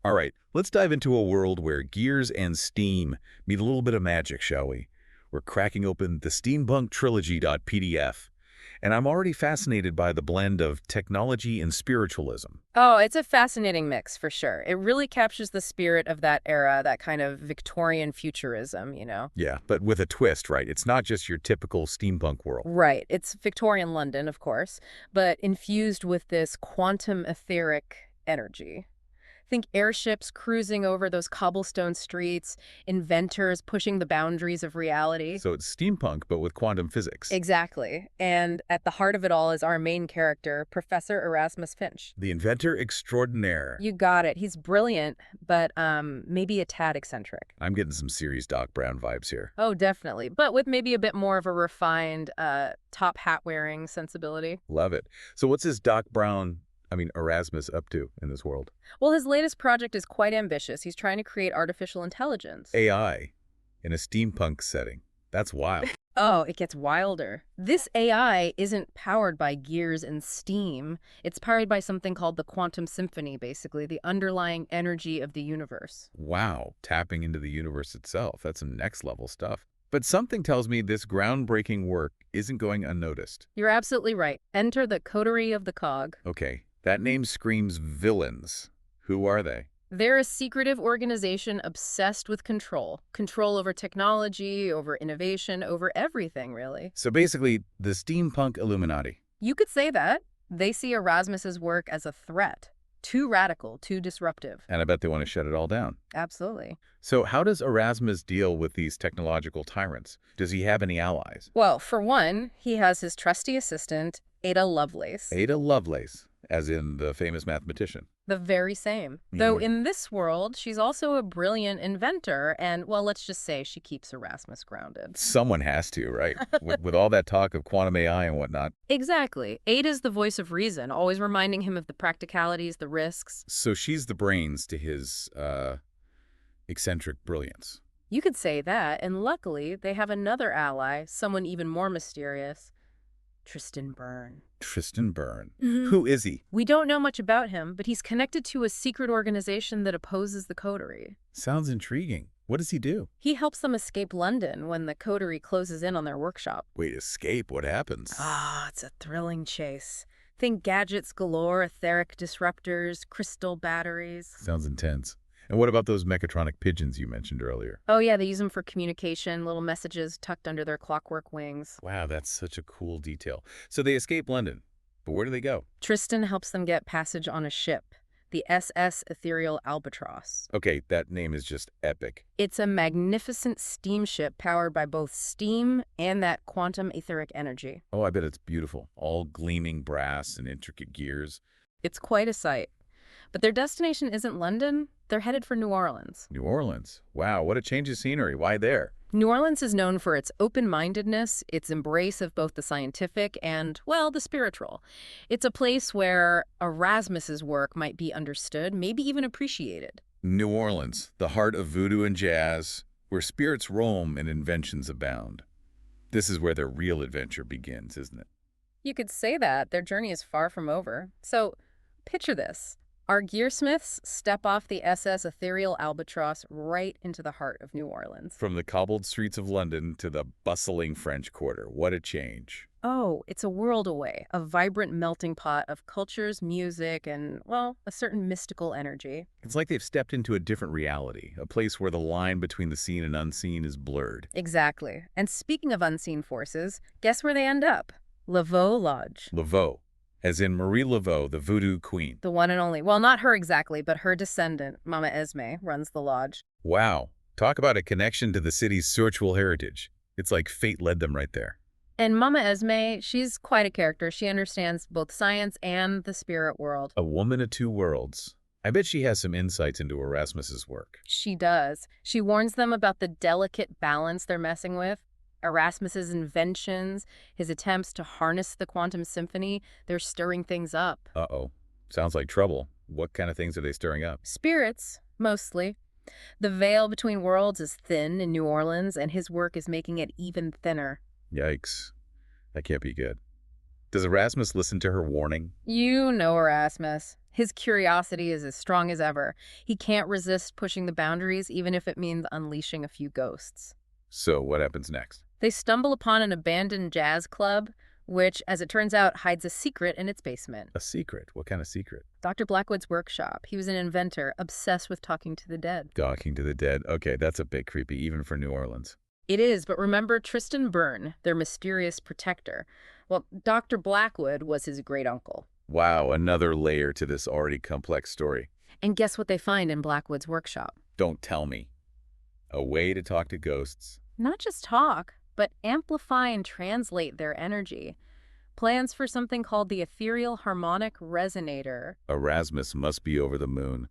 All right, let's dive into a world where gears and steam meet a little bit of magic, shall we? We're cracking open the Steampunk Trilogy.pdf, and I'm already fascinated by the blend of technology and spiritualism. Oh, it's a fascinating mix for sure. It really captures the spirit of that era, that kind of Victorian futurism. Yeah, but with a twist, right? It's not just your typical steampunk world. Right. It's Victorian London, of course, but infused with this quantum etheric energy. Think airships cruising over those cobblestone streets, inventors pushing the boundaries of reality. So it's steampunk, but with quantum physics. Exactly. And at the heart of it all is our main character, Professor Erasmus Finch. The inventor extraordinaire. You got it. He's brilliant, but maybe a tad eccentric. I'm getting some serious Doc Brown vibes here. Oh, definitely. But with maybe a bit more of a refined top hat wearing sensibility. Love it. So what's this Erasmus up to in this world? Well, his latest project is quite ambitious. He's trying to create artificial intelligence. AI in a steampunk setting. That's wild. Oh, it gets wilder. This AI isn't powered by gears and steam. It's powered by something called the quantum symphony, basically, the underlying energy of the universe. Wow, tapping into the universe itself. That's some next level stuff. But something tells me this groundbreaking work isn't going unnoticed. You're absolutely right. Enter the Coterie of the Cog. Okay, that name screams villains. Who are they? They're a secretive organization obsessed with control. Control over technology, over innovation, over everything, really. So basically, the steampunk Illuminati. You could say that. They see Erasmus's work as a threat. Too radical, too disruptive. And I bet they want to shut it all down. Absolutely. So how does Erasmus deal with these technological tyrants? Does he have any allies? Well, for one, he has his trusty assistant, Ada Lovelace. Ada Lovelace, as in the famous mathematician. The very same. Though in this world, she's also a brilliant inventor, and, well, let's just say she keeps Erasmus grounded. Someone has to, right? with all that talk of quantum AI and whatnot. Exactly. Ada's the voice of reason, always reminding him of the practicalities, the risks. So she's the brains to his eccentric brilliance. You could say that, and luckily, they have another ally, someone even more mysterious. Tristan Byrne. Tristan Byrne. Who is he? We don't know much about him, but he's connected to a secret organization that opposes the Coterie. Sounds intriguing. What does he do? He helps them escape London when the Coterie closes in on their workshop. Wait, escape? What happens? It's a thrilling chase. Think gadgets galore, etheric disruptors, crystal batteries. Sounds intense. And what about those mechatronic pigeons you mentioned earlier? Oh yeah, they use them for communication, little messages tucked under their clockwork wings. Wow, that's such a cool detail. So they escape London, but where do they go? Tristan helps them get passage on a ship, the SS Ethereal Albatross. Okay, that name is just epic. It's a magnificent steamship powered by both steam and that quantum etheric energy. Oh, I bet it's beautiful. All gleaming brass and intricate gears. It's quite a sight. But their destination isn't London. They're headed for New Orleans. New Orleans. Wow, what a change of scenery. Why there? New Orleans is known for its open-mindedness, its embrace of both the scientific and, well, the spiritual. It's a place where Erasmus's work might be understood, maybe even appreciated. New Orleans, the heart of voodoo and jazz, where spirits roam and inventions abound. This is where their real adventure begins, isn't it? You could say that. Their journey is far from over. So, picture this. Our Gearsmiths step off the SS Ethereal Albatross right into the heart of New Orleans. From the cobbled streets of London to the bustling French Quarter. What a change. Oh, it's a world away, a vibrant melting pot of cultures, music, and, well, a certain mystical energy. It's like they've stepped into a different reality, a place where the line between the seen and unseen is blurred. Exactly. And speaking of unseen forces, guess where they end up? Laveau Lodge. Laveau, as in Marie Laveau, the voodoo queen. The one and only. Well, not her exactly, but her descendant, Mama Esme, runs the lodge. Wow. Talk about a connection to the city's spiritual heritage. It's like fate led them right there. And Mama Esme, she's quite a character. She understands both science and the spirit world. A woman of two worlds. I bet she has some insights into Erasmus's work. She does. She warns them about the delicate balance they're messing with. Erasmus's inventions, his attempts to harness the quantum symphony, they're stirring things up. Uh-oh. Sounds like trouble. What kind of things are they stirring up? Spirits, mostly. The veil between worlds is thin in New Orleans, and his work is making it even thinner. Yikes. That can't be good. Does Erasmus listen to her warning? You know Erasmus. His curiosity is as strong as ever. He can't resist pushing the boundaries, even if it means unleashing a few ghosts. So what happens next? They stumble upon an abandoned jazz club, which, as it turns out, hides a secret in its basement. A secret? What kind of secret? Dr. Blackwood's workshop. He was an inventor, obsessed with talking to the dead. Talking to the dead. Okay, that's a bit creepy, even for New Orleans. It is, but remember Tristan Byrne, their mysterious protector. Well, Dr. Blackwood was his great-uncle. Wow, another layer to this already complex story. And guess what they find in Blackwood's workshop? Don't tell me. A way to talk to ghosts. Not just talk, but amplify and translate their energy. Plans for something called the ethereal harmonic resonator. Erasmus must be over the moon.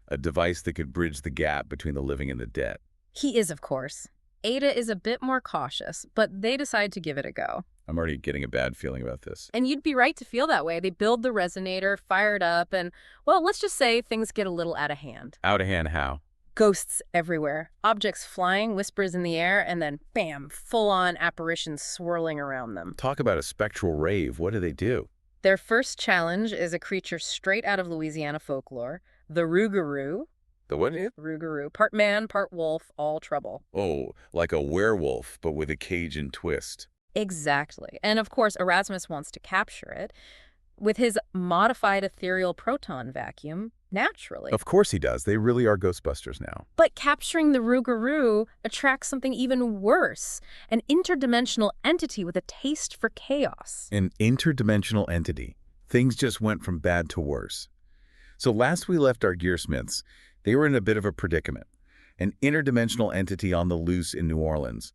A device that could bridge the gap between the living and the dead. He is, of course. Ada is a bit more cautious, but they decide to give it a go. I'm already getting a bad feeling about this. And you'd be right to feel that way. They build the resonator, fire it up, and, well, let's just say things get a little out of hand. Out of hand how? Ghosts everywhere. Objects flying, whispers in the air, and then, bam, full-on apparitions swirling around them. Talk about a spectral rave. What do? Their first challenge is a creature straight out of Louisiana folklore, the Rougarou. The what? Rougarou. Part man, part wolf, all trouble. Oh, like a werewolf, but with a Cajun twist. Exactly. And of course, Erasmus wants to capture it. With his modified ethereal proton vacuum, naturally. Of course he does. They really are Ghostbusters now. But capturing the Rougarou attracts something even worse, an interdimensional entity with a taste for chaos. An interdimensional entity. Things just went from bad to worse. So last we left our Gearsmiths, they were in a bit of a predicament. An interdimensional entity on the loose in New Orleans.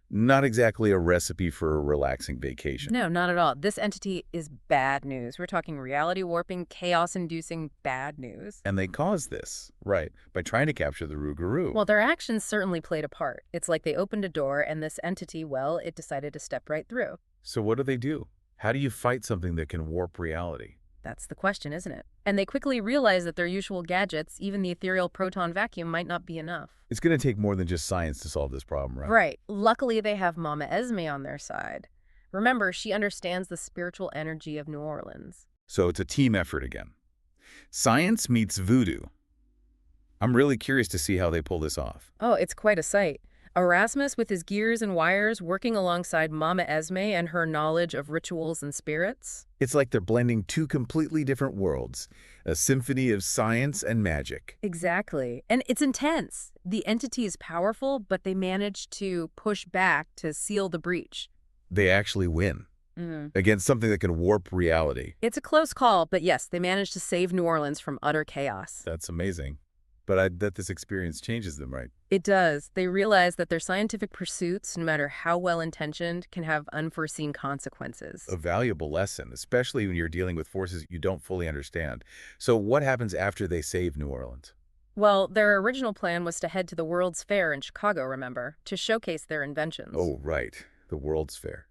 Not exactly a recipe for a relaxing vacation. No, not at all. This entity is bad news. We're talking reality warping, chaos-inducing bad news. And they caused this, right, by trying to capture the Rougarou. Well, their actions certainly played a part. It's like they opened a door and this entity, well, it decided to step right through. So what do? How do you fight something that can warp reality? That's the question, isn't it? And they quickly realize that their usual gadgets, even the ethereal proton vacuum, might not be enough. It's going to take more than just science to solve this problem, right? Right. Luckily, they have Mama Esme on their side. Remember, she understands the spiritual energy of New Orleans. So it's a team effort again. Science meets voodoo. I'm really curious to see how they pull this off. Oh, it's quite a sight. Erasmus with his gears and wires working alongside Mama Esme and her knowledge of rituals and spirits. It's like they're blending two completely different worlds, a symphony of science and magic. Exactly. And it's intense. The entity is powerful, but they manage to push back to seal the breach. They actually win against something that can warp reality. It's a close call, but yes, they managed to save New Orleans from utter chaos. That's amazing. But I bet this experience changes them, right? It does. They realize that their scientific pursuits, no matter how well-intentioned, can have unforeseen consequences. A valuable lesson, especially when you're dealing with forces you don't fully understand. So what happens after they save New Orleans? Well, their original plan was to head to the World's Fair in Chicago, remember, to showcase their inventions. Oh, right. The World's Fair.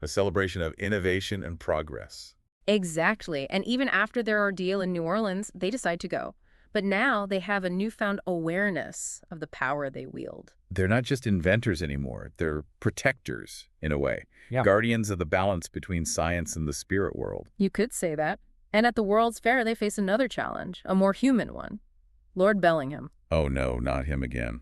A celebration of innovation and progress. Exactly. And even after their ordeal in New Orleans, they decide to go. But now they have a newfound awareness of the power they wield. They're not just inventors anymore. They're protectors, in a way. Yeah. Guardians of the balance between science and the spirit world. You could say that. And at the World's Fair, they face another challenge, a more human one. Lord Bellingham. Oh no, not him again.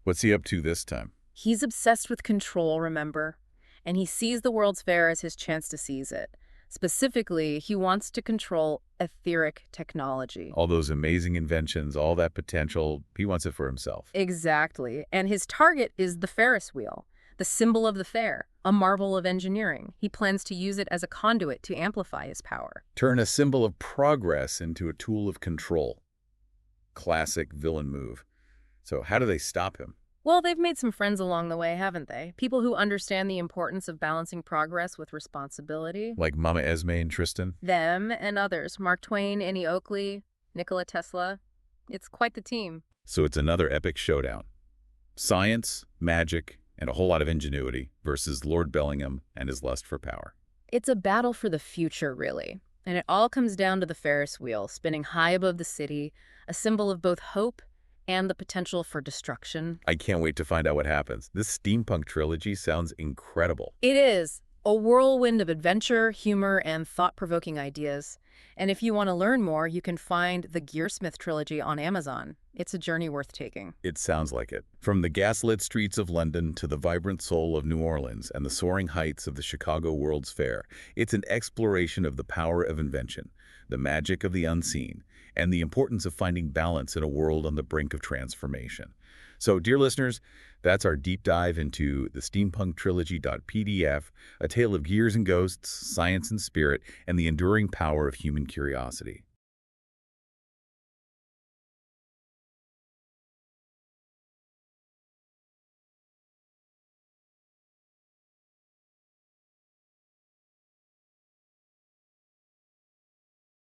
What's he up to this time? He's obsessed with control, remember? And he sees the World's Fair as his chance to seize it. Specifically, he wants to control etheric technology. All those amazing inventions, all that potential, he wants it for himself. Exactly. And his target is the Ferris wheel, the symbol of the fair, a marvel of engineering. He plans to use it as a conduit to amplify his power. Turn a symbol of progress into a tool of control. Classic villain move. So how do they stop him? Well, they've made some friends along the way, haven't they? People who understand the importance of balancing progress with responsibility. Like Mama Esme and Tristan? Them and others. Mark Twain, Annie Oakley, Nikola Tesla. It's quite the team. So it's another epic showdown. Science, magic, and a whole lot of ingenuity versus Lord Bellingham and his lust for power. It's a battle for the future, really. And it all comes down to the Ferris wheel, spinning high above the city, a symbol of both hope and the potential for destruction. I can't wait to find out what happens. This steampunk trilogy sounds incredible. It is a whirlwind of adventure, humor, and thought-provoking ideas. And if you want to learn more, you can find the Gearsmith trilogy on Amazon. It's a journey worth taking. It sounds like it. From the gaslit streets of London to the vibrant soul of New Orleans and the soaring heights of the Chicago World's Fair, it's an exploration of the power of invention, the magic of the unseen, and the importance of finding balance in a world on the brink of transformation. So, dear listeners, that's our deep dive into the Steampunk Trilogy.pdf, a tale of gears and ghosts, science and spirit, and the enduring power of human curiosity.